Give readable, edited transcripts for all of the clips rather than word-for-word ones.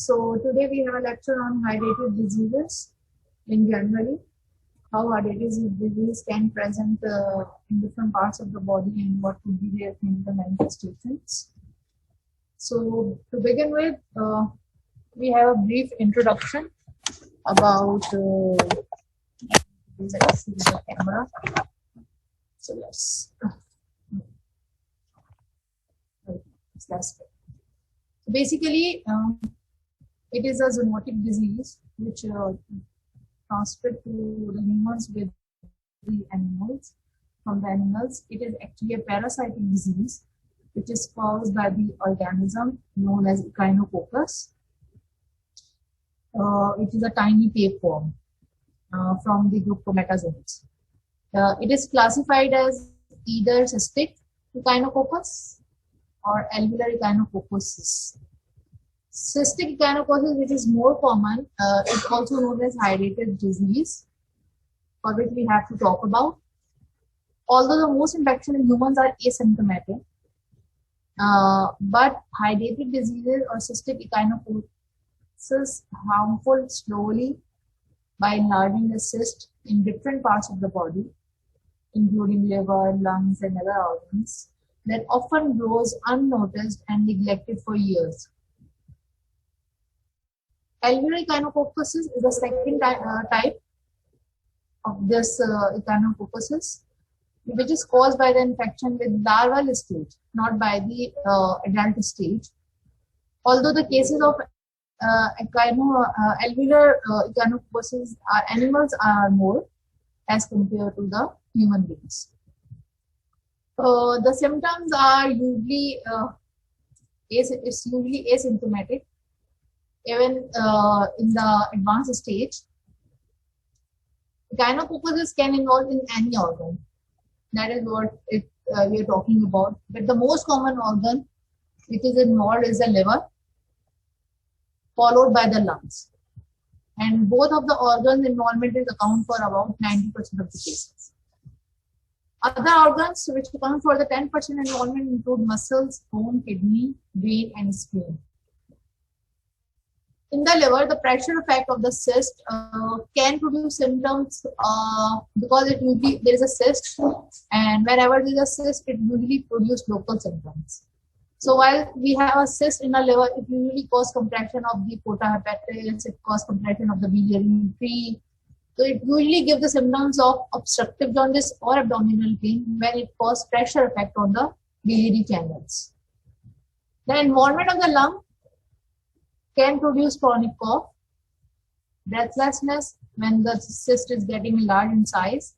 So today we have a lecture on hydrated diseases in January. How hydrated disease can present in different parts of the body and what could be their clinical manifestations. So to begin with, we have a brief introduction about let's see the camera. So let's basically it is a zoonotic disease which transferred to the humans with the animals from the animals. It is actually a parasitic disease which is caused by the organism known as Echinococcus. It is a tiny tapeworm from the group Cometazoans. It is classified as either cystic Echinococcus or alveolar echinococcus. Cystic echinococcus, which is more common, is also known as hydrated disease, for which we have to talk about. Although the most infection in humans are asymptomatic, but hydrated diseases or cystic echinococcus harmful slowly by enlarging the cyst in different parts of the body, including liver, lungs, and other organs, that often grows unnoticed and neglected for years. Alveolar echinococcus is the second type of this echinococcus, which is caused by the infection with larval stage, not by the adult stage. Although the cases of alveolar echinococcus animals are more as compared to the human beings. The symptoms are usually it's usually asymptomatic, even in the advanced stage. Echinococcus can involve in any organ. That is what we are talking about. But the most common organ which is involved is the liver, followed by the lungs. And both of the organs involvement is account for about 90% of the cases. Other organs which account for the 10% involvement include muscles, bone, kidney, brain, and spleen. In the liver, the pressure effect of the cyst can produce symptoms because it usually there is a cyst, and wherever there is a cyst, it usually produces local symptoms. So while we have a cyst in the liver, it usually causes compression of the porta hepatis, it causes compression of the biliary tree. So it usually gives the symptoms of obstructive jaundice or abdominal pain when it causes pressure effect on the biliary channels. The involvement of the lung can produce chronic cough, breathlessness when the cyst is getting large in size.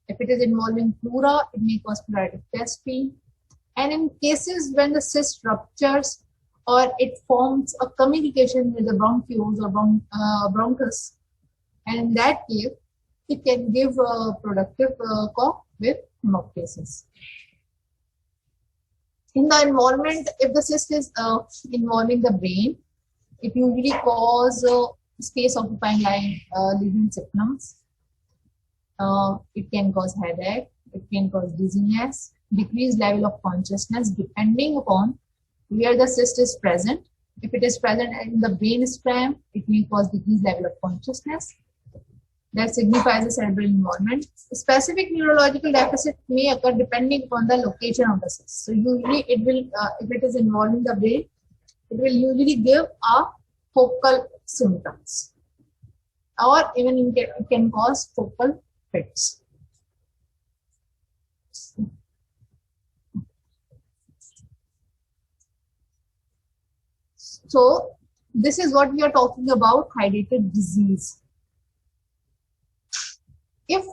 If it is involving pleura, it may cause pleuritic chest pain. And in cases when the cyst ruptures or it forms a communication with the bronchioles or bronchus, and in that case, it can give a productive cough with hemoptysis. In the involvement, if the cyst is involving the brain, it usually causes space occupying lesion symptoms. It can cause headache, it can cause dizziness, decreased level of consciousness depending upon where the cyst is present. If it is present in the brain stem, it may cause decreased level of consciousness. That signifies a cerebral involvement. Specific neurological deficit may occur depending upon the location of the cyst. So usually it will, if it is involving the brain, it will usually give a focal symptoms, or even it can cause focal fits. So this is what we are talking about, hydrated disease. If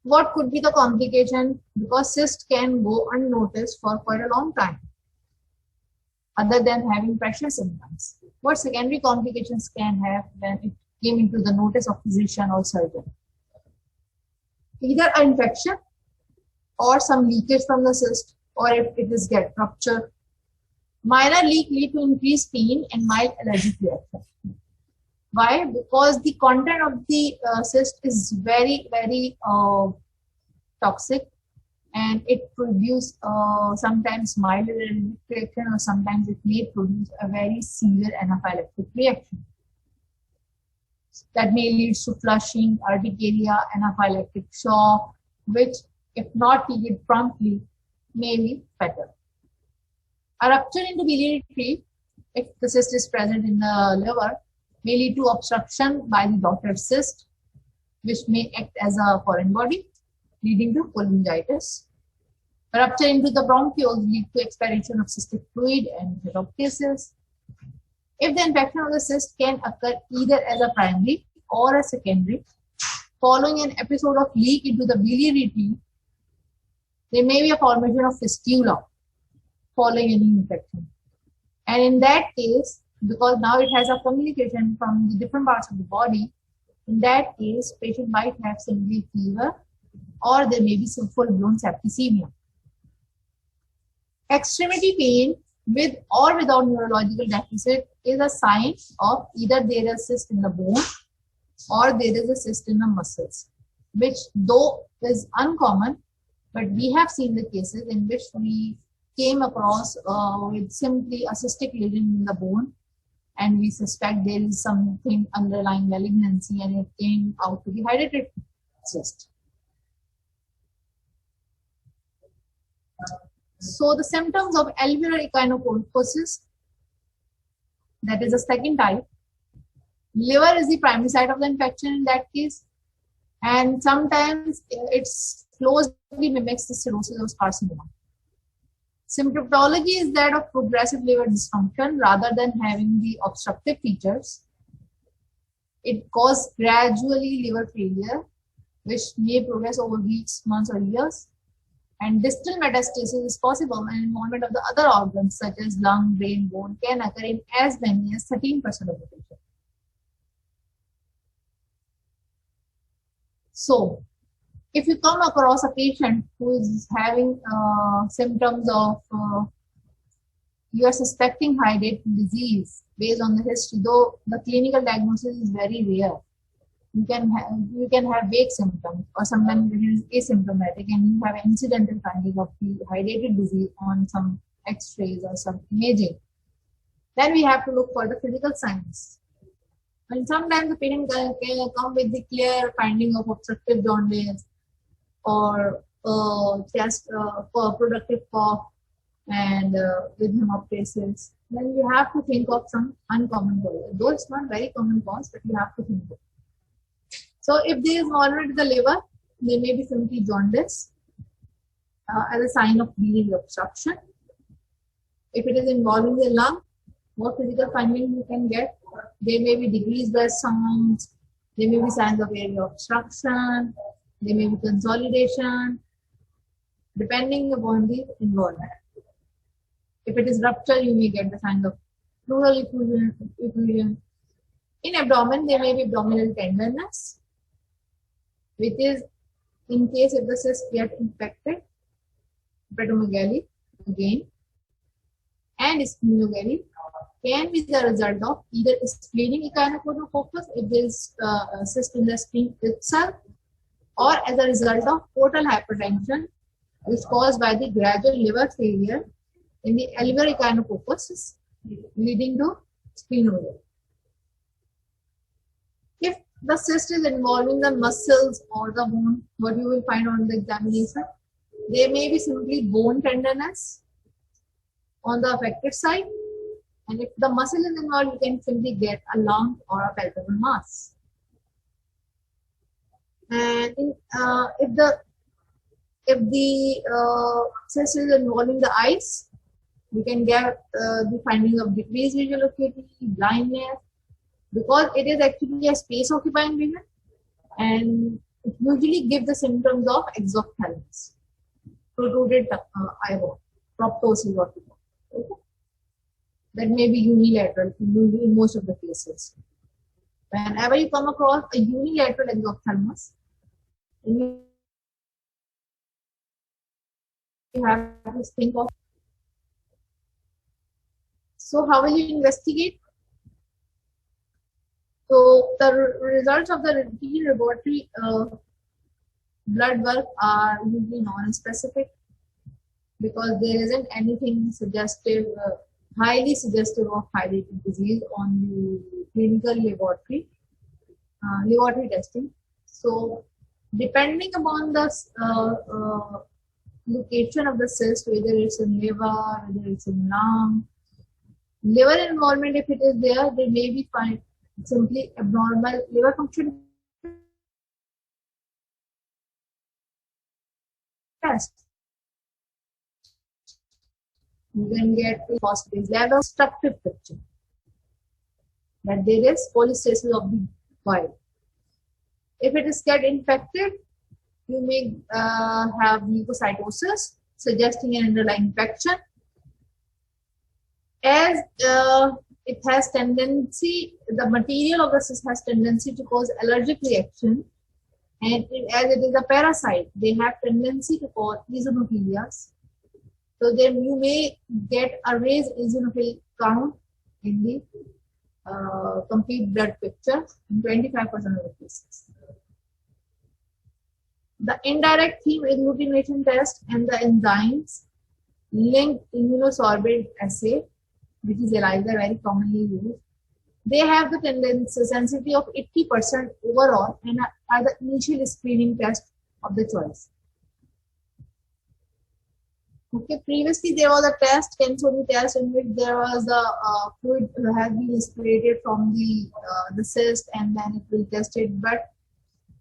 what could be the complication, because cyst can go unnoticed for quite a long time other than having pressure symptoms. What secondary complications can have when it came into the notice of physician or surgeon? Either an infection or some leakage from the cyst, or if it is get ruptured. Minor leak lead to increased pain and mild allergic reaction. Why? Because the content of the cyst is very, very toxic, and it produces sometimes mild allergic reaction, or sometimes it may produce a very severe anaphylactic reaction that may lead to flushing, urticaria, anaphylactic shock, which, if not treated promptly, may be fatal. A rupture in the biliary tree, if the cyst is present in the liver, may lead to obstruction by the daughter cyst, which may act as a foreign body, leading to cholangitis. A rupture into the bronchioles leads to expiration of cystic fluid and hydrocephalus. If the infection of the cyst can occur either as a primary or a secondary, following an episode of leak into the biliary tree, there may be a formation of fistula following any infection. And in that case, because now it has a communication from the different parts of the body, in that case, patient might have simply fever, or there may be some full-blown septicemia. Extremity pain with or without neurological deficit is a sign of either there is a cyst in the bone or there is a cyst in the muscles, which though is uncommon, but we have seen the cases in which we came across with simply a cystic lesion in the bone, and we suspect there is something underlying malignancy, and it came out to be hydrated cyst. So the symptoms of alveolar echinococcus, that is the second type. Liver is the primary site of the infection in that case, and sometimes it closely mimics the cirrhosis of carcinoma. Symptomatology is that of progressive liver dysfunction rather than having the obstructive features. It causes gradually liver failure, which may progress over weeks, months, or years. And distal metastasis is possible, and involvement of the other organs such as lung, brain, bone can occur in as many as 13% of the patient. So, if you come across a patient who is having symptoms of, you are suspecting hydrated disease based on the history, though the clinical diagnosis is very rare. You can have vague symptoms, or sometimes it is asymptomatic, and you have incidental finding of the hydrated disease on some X-rays or some imaging. Then we have to look for the clinical signs. And sometimes the patient can come with the clear finding of obstructive jaundice or chest productive cough and with hemoptysis. Then you have to think of some uncommon cause. Though it's not very common cause, but you have to think of it. So if there is involvement in the liver, there may be simply jaundice as a sign of biliary obstruction. If it is involving the lung, what physical findings you can get? There may be decreased breath sounds, there may be signs of airway obstruction, there may be consolidation, depending upon the involvement. If it is rupture, you may get the signs of pleural effusion. In abdomen, there may be abdominal tenderness, which is in case if the cyst get infected, hepatomegaly again, and splenomegaly can be the result of either splenic echinococcus, if there is a cyst in the spleen itself, or as a result of portal hypertension, which is caused by the gradual liver failure in the alveolar echinococcus, leading to splenomegaly. If the cyst is involving the muscles or the bone, what you will find on the examination, there may be simply bone tenderness on the affected side, and if the muscle is involved, you can simply get a lump or a palpable mass. And if the cyst is involving the eyes, you can get the finding of decreased visual acuity, blindness, because it is actually a space occupying lesion, and it usually gives the symptoms of exophthalmos, protruded eyeball, proptosis, what we call. Okay? That may be unilateral in most of the cases. Whenever you come across a unilateral exophthalmos, you have to think of. So how will you investigate? So the results of the routine laboratory blood work are usually non-specific because there isn't anything suggestive, highly suggestive of hydatid disease on the clinical laboratory testing. So, depending upon the location of the cyst, whether it's in liver, whether it's in lung, liver involvement, if it is there, they may be find simply abnormal liver function test. You can get phosphatase level obstructive picture that there is cholestasis of the bile. If it is get infected, you may have leukocytosis, suggesting an underlying infection. As it has tendency, the material of the cyst has tendency to cause allergic reaction, and as it is a parasite, they have tendency to cause eosinophilias. So then you may get a raised eosinophil count in the complete blood picture in 25% of the cases. The indirect theme agglutination test and the enzymes linked immunosorbent assay, which is ELISA very commonly used, they have the tendency sensitivity of 80% overall and are the initial screening test of the choice. Okay, previously there was a test, Kensoni test, in which there was a fluid has been aspirated from the cyst and then it will test it, but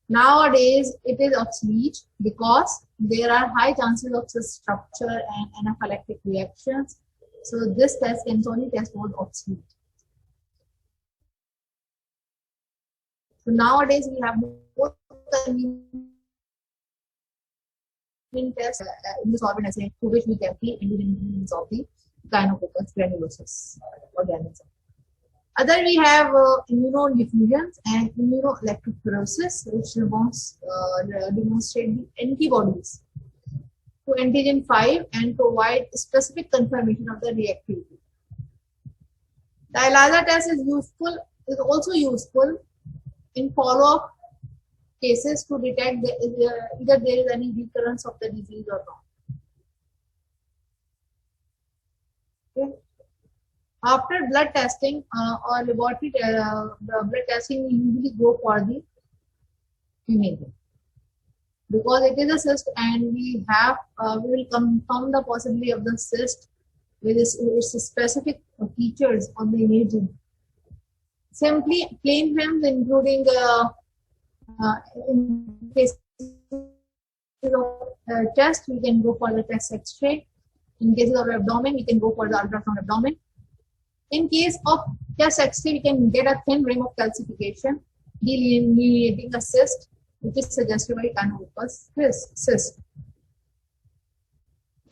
nowadays it is obsolete because there are high chances of cyst rupture and anaphylactic reactions. So this test, Kensoni test, was obsolete. So nowadays we have both the test in the sorbent assay through which we can see independence of the Gynococcus granulosus organism. Other we have immunodiffusions and immunoelectrophoresis, which demonstrate the antibodies to antigen 5 and provide specific confirmation of the reactivity. The ELISA test is also useful in follow-up cases to detect either there is any recurrence of the disease or not. Okay. After blood testing or laboratory blood testing, we usually go for the imaging because it is a cyst and we will confirm the possibility of the cyst with its specific features on the imaging. Simply plain films, including in case of chest, we can go for the chest X-ray. In cases of abdomen, we can go for the ultrasound abdomen. In case of chest X-ray, we can get a thin rim of calcification, delineating a cyst, which is suggested by Gynococcus cyst.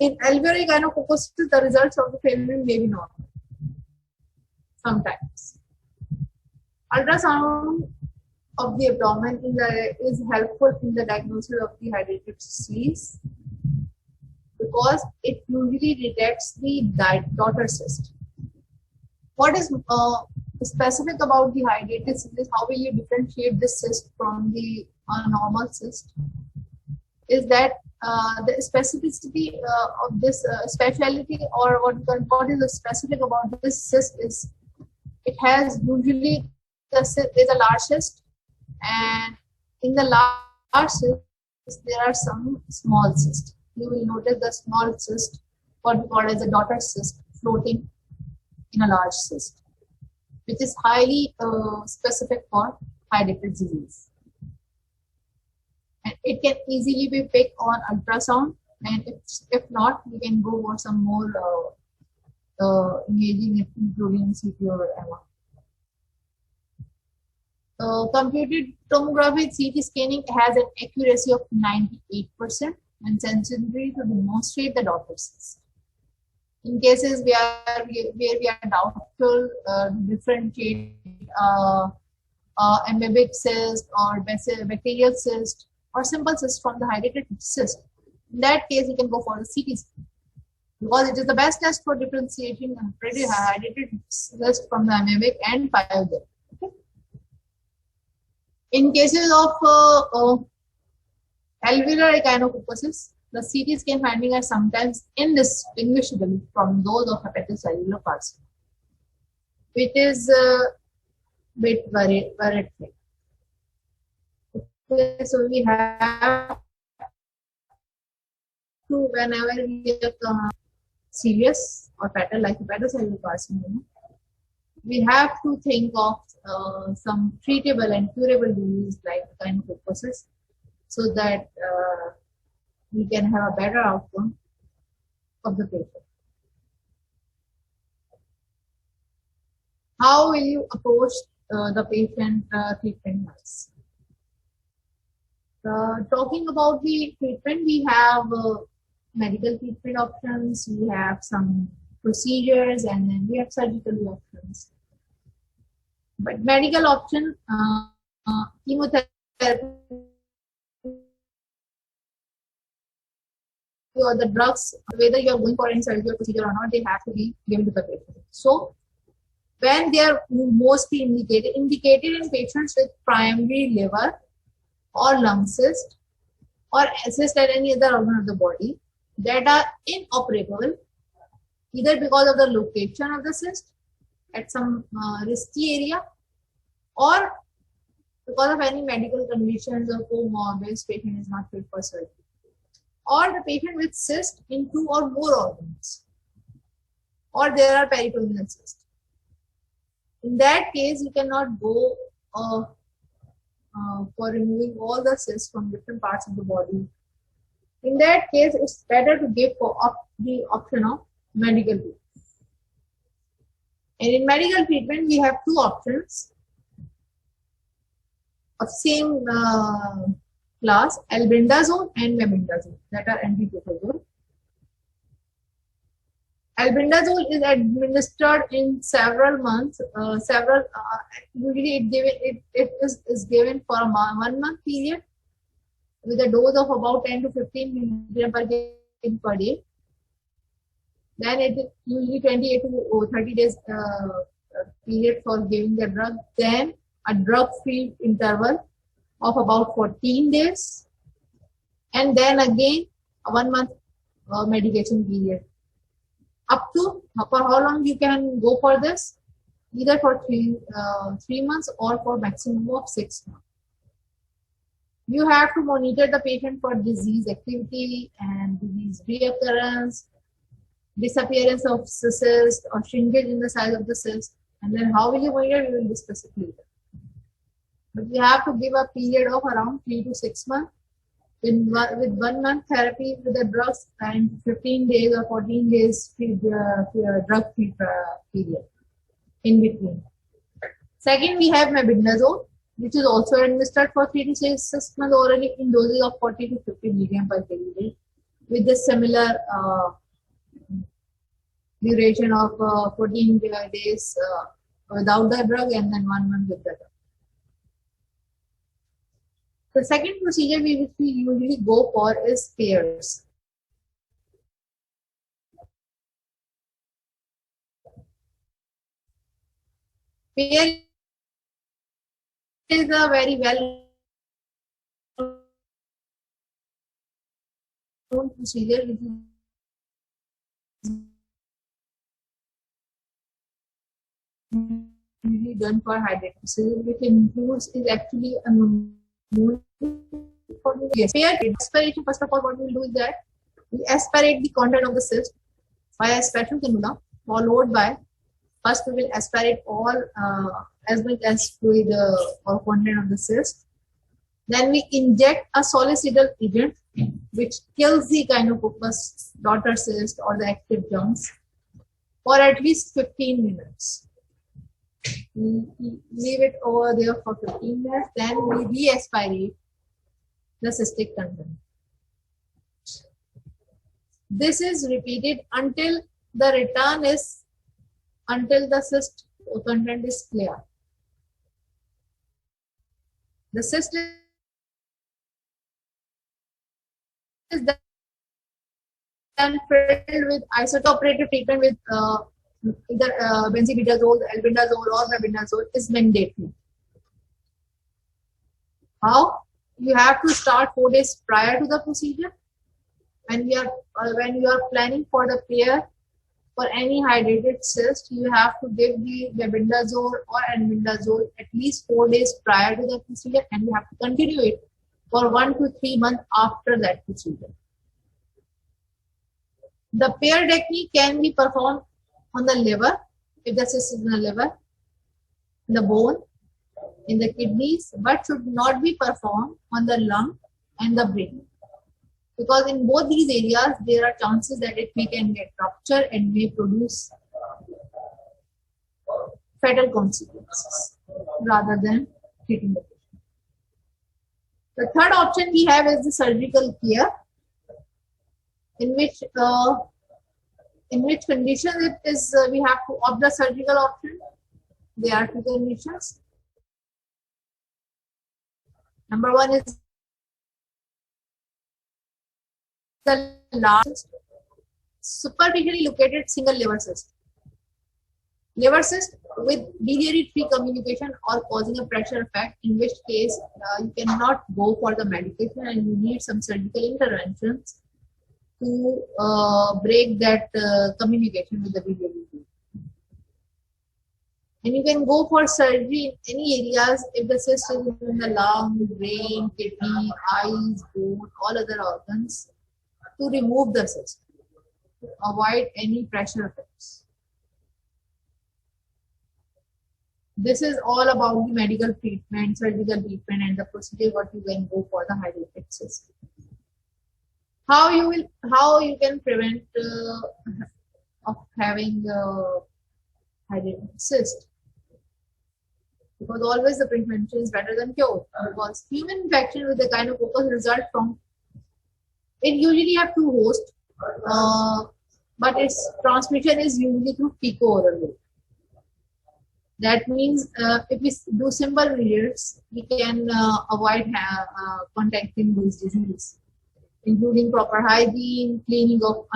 In alveolar Gynococcus, the results of the film may be normal. Sometimes. Ultrasound of the abdomen is helpful in the diagnosis of the hydatid disease because it usually detects the daughter cyst. What is specific about the hydatid cyst? How will you differentiate this cyst from the normal cyst? Is that the specificity of this specialty, or what is the specific about this cyst is it has usually there's a large cyst, and in the large cyst there are some small cysts. You will notice the small cyst, what we call as a daughter cyst, floating in a large cyst, which is highly specific for hydatid disease. And it can easily be picked on ultrasound, and if not, we can go for some more imaging, including CT or MR. Computed tomography CT scanning has an accuracy of 98% and sensitivity to demonstrate the daughter cyst. In cases where we are doubtful differentiate amoebic cyst or bacterial cyst or simple cyst from the hydatid cyst, in that case you can go for the CT scan because it is the best test for differentiating hydatid cyst from the amoebic and pyogenic. In cases of Alveolar echinococcus, the CT scan findings are sometimes indistinguishable from those of hepatocellular carcinoma, which is a bit worrying. Okay, so we have to, whenever we are serious or fatal like hepatocellular carcinoma, we have to think of some treatable and curable disease like echinococcus, so that we can have a better outcome of the patient. How will you approach the patient treatment-wise? Talking about the treatment, we have medical treatment options, we have some procedures, and then we have surgical options. But medical option, chemotherapy or the drugs, whether you are going for any surgical procedure or not, they have to be given to the patient. So, when they are mostly indicated in patients with primary liver or lung cyst or cyst at any other organ of the body that are inoperable, either because of the location of the cyst at some risky area, or because of any medical conditions or comorbidities, patient is not fit for surgery, or the patient with cyst in 2 or more organs, or there are peritoneal cysts. In that case, you cannot go for removing all the cysts from different parts of the body. In that case, it's better to give the option of medical treatment. And in medical treatment, we have 2 options of same class, albendazole and mebendazole, that are anti-propofol. Albendazole is administered in several months. Usually it is given for a 1 month period with a dose of about 10 to 15 milligram per day. Then it is usually 28 to 30 days period for giving the drug. Then a drug-free interval of about 14 days, and then again a 1 month medication period. Up to, for how long you can go for this? Either for 3 months or for maximum of 6 months. You have to monitor the patient for disease activity and disease reoccurrence, disappearance of cyst or shrinkage in the size of the cyst, and then how will you monitor? We will discuss it later. But we have to give a period of around 3 to 6 months with 1 month therapy with the drugs and 15 days or 14 days drug-free period in between. Second, we have mebendazole, which is also administered for 3 to 6 months orally in doses of 40 to 50 milligram per kg with the similar duration of 14 days without the drug and then 1 month with the drug. The second procedure which we usually go for is spares. Spare is a very well known procedure which is usually done for hydrolysis, which includes is actually a aspiration. First of all, what we will do is that we aspirate the content of the cyst by a special cannula, followed by first we will aspirate all as much as fluid or content of the cyst. Then we inject a solicidal agent which kills the echinococcus daughter cyst or the active germs for at least 15 minutes. We leave it over there for 15 minutes, then we re-aspirate the cystic content. This is repeated until the cyst content is clear. The cyst is then filled with isotoperative treatment with either benzibidazole, albendazole, or mebendazole is mandatory. How? You have to start 4 days prior to the procedure. When you are planning for the care for any hydrated cyst, you have to give the mebendazole or albendazole at least 4 days prior to the procedure, and you have to continue it for 1 to 3 months after that procedure. The parodectomy can be performed on the liver, if the cyst is in the liver, in the bone, in the kidneys, but should not be performed on the lung and the brain. Because in both these areas, there are chances that it can get rupture and may produce fatal consequences rather than treating the patient. The third option we have is the surgical care, in which conditions it is we have to opt the surgical option. There are two conditions. Number one is the large superficially located single liver cyst. Liver cyst with biliary tree communication or causing a pressure effect, in which case you cannot go for the medication and you need some surgical interventions to break that communication with the biliary tree. And you can go for surgery in any areas if the cyst is in the lung, brain, kidney, eyes, bone, all other organs, to remove the cyst, to avoid any pressure effects. This is all about the medical treatment, surgical treatment, and the procedure what you can go for the hydrated cyst. How you can prevent of having hydrated cyst? Because always the prevention is better than cure. Because human infection with the Echinococcus result from it usually have two hosts, but its transmission is usually through fecal-oral route. That means if we do simple measures, we can avoid contacting these diseases, including proper hygiene, cleaning of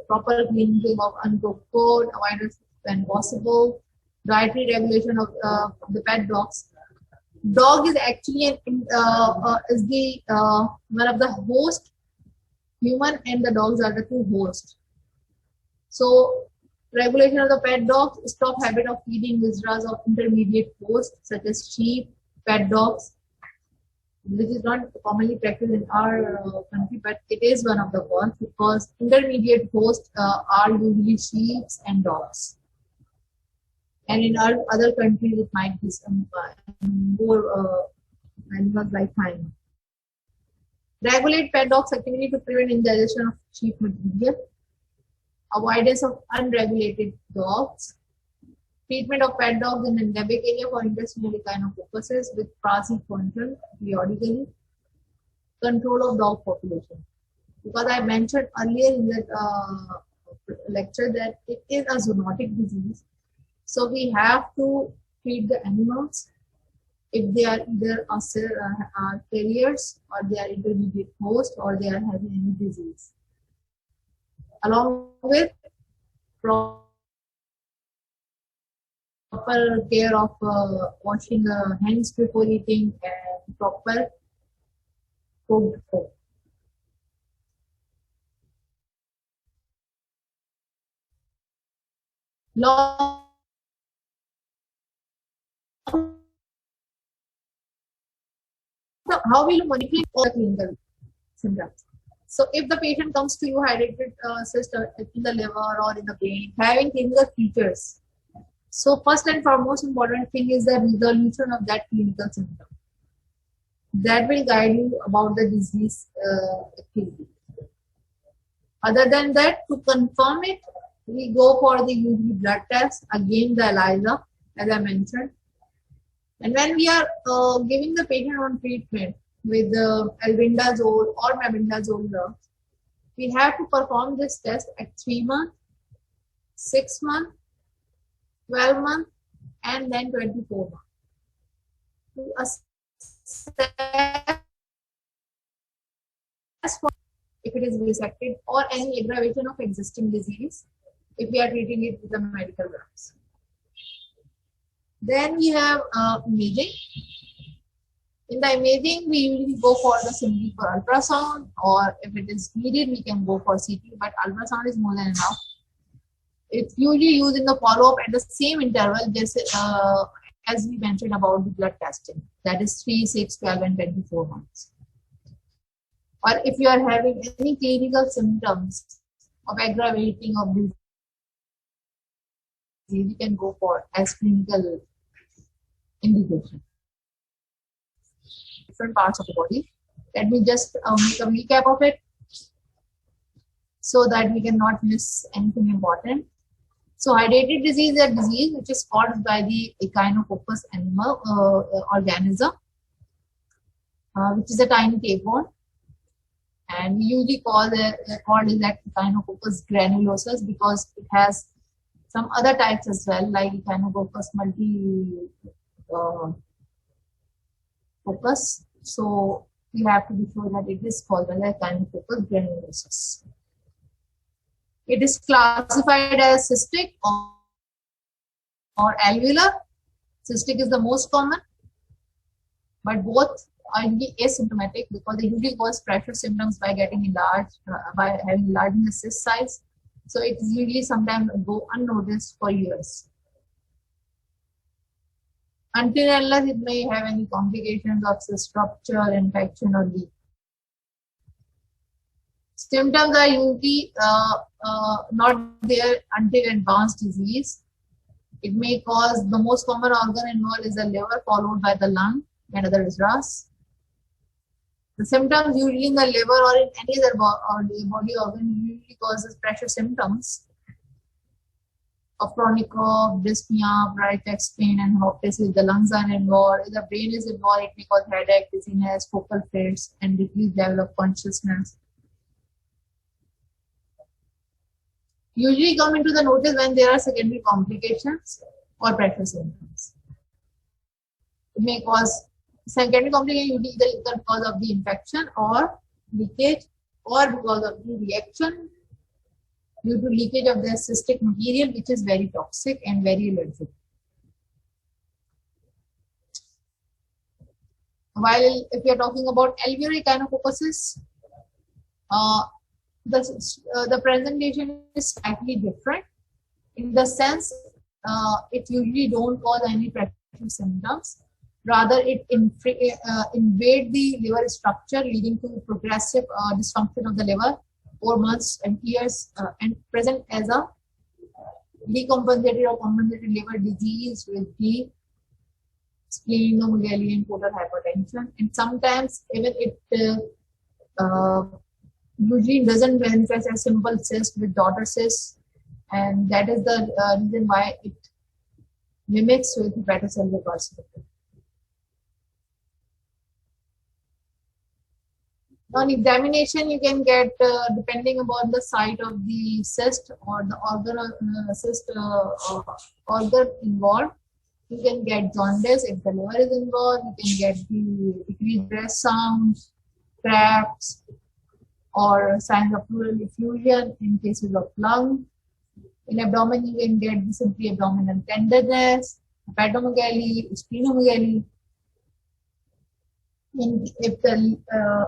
proper cleaning of uncooked food, avoidance when possible, dietary regulation of the pet dogs. Dog is actually one of the host. Human and the dogs are the two hosts. So regulation of the pet dogs, stop habit of feeding viscera of intermediate hosts such as sheep, pet dogs, which is not commonly practiced in our country, but it is one of the cause, because intermediate hosts are usually sheep and dogs. And in our other countries, it might be some more animals like hyena. Regulate pet dogs activity to prevent indigestion of sheep material. Avoidance of unregulated dogs. Treatment of pet dogs in endemic area for intestinal echinococcus with praziquantel periodically. Control of dog population. Because I mentioned earlier in that lecture that it is a zoonotic disease. So we have to treat the animals if they are either carriers or they are intermediate host or they are having any disease. Along with proper care of washing hands before eating and proper cooked food. How will you monitor all the clinical symptoms? So if the patient comes to you hydrated cyst in the liver or in the brain, having clinical features, so first and foremost important thing is the resolution of that clinical symptom. That will guide you about the disease activity. Other than that, to confirm it, we go for the UV blood test, again the ELISA, as I mentioned. And when we are giving the patient on treatment with albendazole or mebendazole drugs, we have to perform this test at 3 months, 6 months, 12 months, and then 24 months. To assess if it is resected or any aggravation of existing disease, if we are treating it with the medical drugs. Then we have imaging. In the imaging, we usually go for the simply for ultrasound, or if it is needed, we can go for CT, but ultrasound is more than enough. It's usually used in the follow-up at the same interval, just as we mentioned about the blood testing, that is 3, 6, 12, and 24 months. Or if you are having any clinical symptoms of aggravating of disease, we can go for as clinical indication. Different parts of the body. Let me just make a recap of it so that we cannot miss anything important. So hydrated disease is a disease which is caused by the Echinococcus animal organism, which is a tiny tapeworm, and we usually call it that Echinococcus granulosus because it has some other types as well, like Echinococcus multifocus. So we have to be sure that it is called the Echinococcus granulosus. It is classified as cystic or alveolar. Cystic is the most common, but both are usually asymptomatic because they usually cause pressure symptoms by getting enlarged, by having enlarging the cyst size. So it is usually sometimes go unnoticed for years, until unless it may have any complications of cyst rupture, infection, or leak. Symptoms are usually not there until advanced disease. It may cause, the most common organ involved is the liver, followed by the lung and other extras. The symptoms usually in the liver or in any other body organ usually causes pressure symptoms of chronic cough, dyspnea, bright chest pain, and hopeless if the lungs are involved. If the brain is involved, it may cause headache, dizziness, focal fits, and decreased level of consciousness. Usually come into the notice when there are secondary complications or pressure symptoms. It may cause secondary complications either because of the infection or leakage, or because of the reaction due to leakage of the cystic material, which is very toxic and very allergic. While if we are talking about alveolar echinococcus, the presentation is slightly different in the sense it usually don't cause any pressure symptoms. Rather, it invade the liver structure, leading to progressive dysfunction of the liver over months and years, and present as a decompensated or compensated liver disease with the splenomegaly and portal hypertension. And sometimes even it usually doesn't manifest as simple cyst with daughter cyst, and that is the reason why it mimics with hepatocellular carcinoma. On examination, you can get, depending upon the site of the cyst or the organ organ involved, you can get jaundice. If the liver is involved, you can get the decreased breath sounds, cramps, or signs of pleural effusion in cases of lung. In abdomen, you can get simply abdominal tenderness, hepatomegaly, splenomegaly. And if the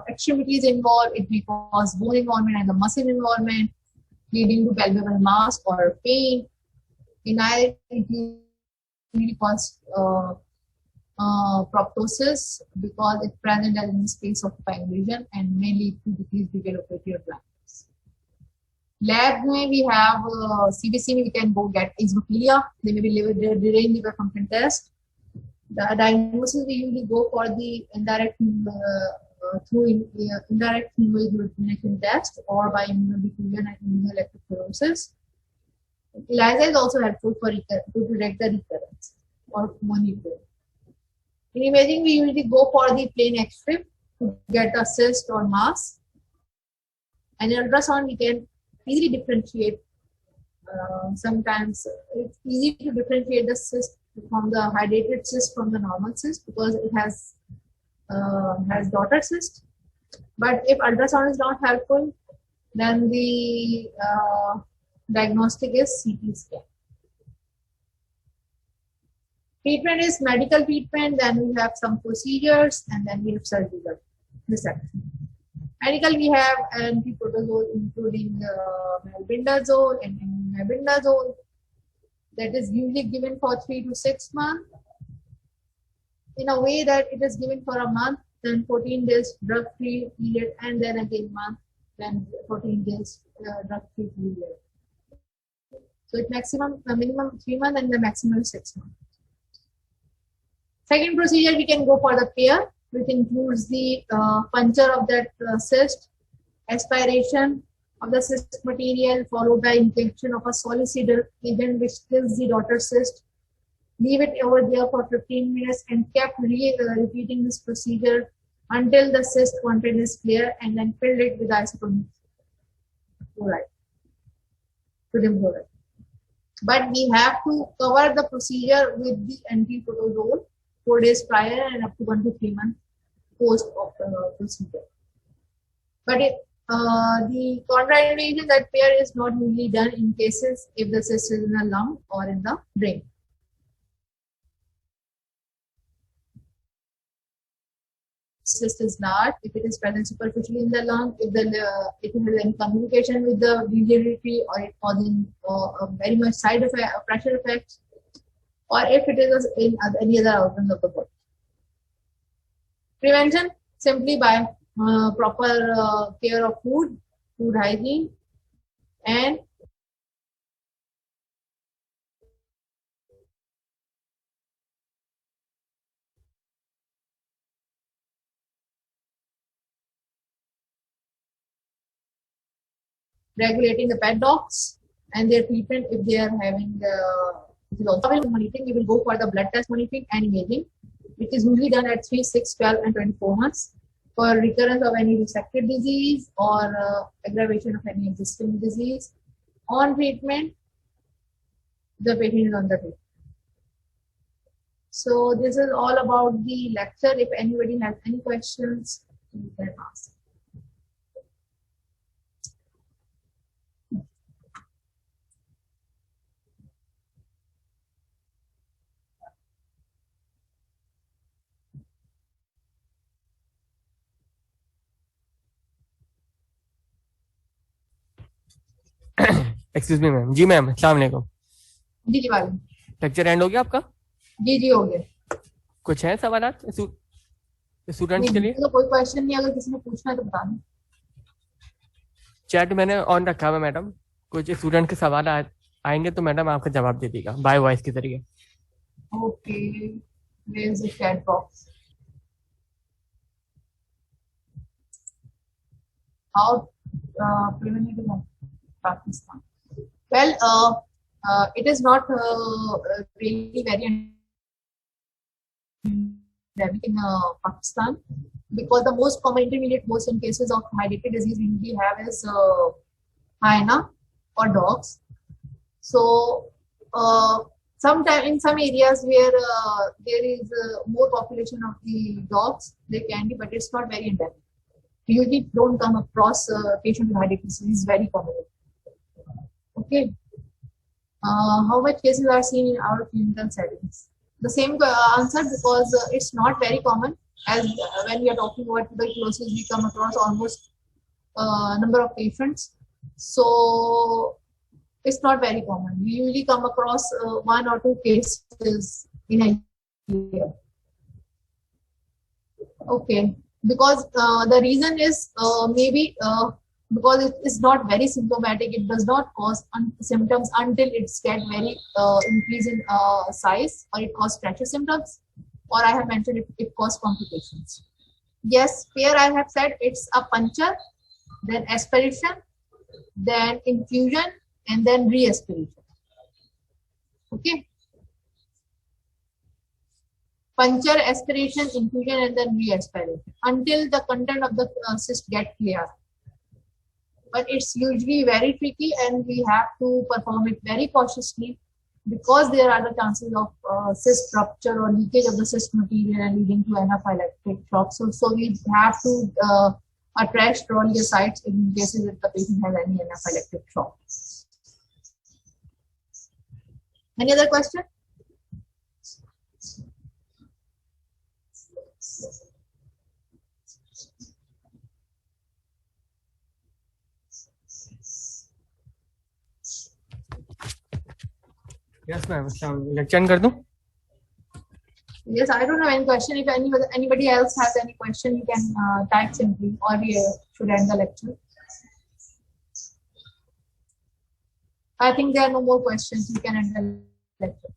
extremity is involved, it may cause bone involvement and the muscle involvement, leading to pelvic mass or pain. In eye, it usually causes proptosis because it's present in the space of occupying vision and may lead to decreased visual acuity or blindness. Lab may we have CBC, we can go get eosinophilia. They may be deranged liver function test. The diagnosis we usually go for the indirect indirect hemoglobination test or by immunodiffusion and immunoelectrophoresis. ELISA is also helpful to detect the recurrence or monitor. In imaging, we usually go for the plain X-ray to get a cyst or mass. And in ultrasound, we can easily differentiate. Sometimes it's easy to differentiate the cyst from the hydrated cyst from the normal cyst because it has daughter cyst. But if ultrasound is not helpful, then the diagnostic is CT scan. Treatment is medical treatment, then we have some procedures, and then we have surgical resection. Medical, we have antiprotozoal including albendazole and mebendazole. That is usually given for 3 to 6 months. In a way that it is given for a month, then 14 days drug-free period, and then again month, then 14 days drug-free period. So it's minimum 3 months and the maximum 6 months. Second procedure, we can go for the pear, which includes the puncture of that cyst, aspiration of the cyst material, followed by injection of a solicidal agent which kills the daughter cyst. Leave it over there for 15 minutes and kept repeating this procedure until the cyst content is clear, and then filled it with isotonic chloride, sodium chloride. But we have to cover the procedure with the antiprotozoal 4 days prior and up to 1 to 3 months post of the procedure. But the contraindication that pear is not usually done in cases if the cyst is in the lung or in the brain. Cyst is large, if it is present superficially in the lung, if it has any communication with the biliary or it causing very much side effect, pressure effects, or if it is in any other organs of the body. Prevention simply by proper care of food hygiene, and regulating the pet dogs and their treatment if they are having monitoring. We will go for the blood test monitoring and imaging, which is usually done at 3, 6, 12, and 24 months for recurrence of any resected disease or aggravation of any existing disease. On treatment, the patient is on the treatment. So this is all about the lecture. If anybody has any questions, you can ask. Excuse me ma'am. जी ma'am, अस्सलाम वालेकुम। जी जी वालेकुम। Lecture and हो गया आपका? जी जी हो गया। कुछ है सवालात स्टूडेंट्स के लिए? तो कोई क्वेश्चन नहीं, अगर किसी ने पूछना है तो बता दें। चैट मैंने ऑन रखा हुआ मैडम, कुछ स्टूडेंट के सवाल आएंगे तो मैडम आपका जवाब दे देगा बाय वॉइस के जरिए। Okay, where is the chat box? How preliminary Pakistan? Well, it is not really very endemic in Pakistan, because the most common intermediate dose in cases of hereditary disease we have is hyena or dogs. So sometimes in some areas where there is more population of the dogs, they can be, but it's not very endemic. We usually don't come across patient with hereditary disease, very common. Okay. How much cases are seen in our clinical settings? The same answer, because it's not very common. As when we are talking about tuberculosis, we come across almost number of patients. So it's not very common. We usually come across 1 or 2 cases in a year. Okay, because the reason is maybe because it is not very symptomatic. It does not cause symptoms until it's get very increase in size, or it causes pressure symptoms, or I have mentioned it causes complications. Yes, here I have said it's a puncture, then aspiration, then infusion, and then re-aspiration. Okay. Puncture, aspiration, infusion, and then re-aspiration until the content of the cyst get clear. But it's usually very tricky, and we have to perform it very cautiously, because there are the chances of cyst rupture or leakage of the cyst material and leading to anaphylactic shock. So we have to attach Rollier sites in cases if the patient has any anaphylactic shock. Any other question? Yes ma'am, lecture and कर दूं? Yes, I don't have any question. If anybody else has any question, you can type simply, or we should end the lecture. I think there are no more questions. You can end the lecture.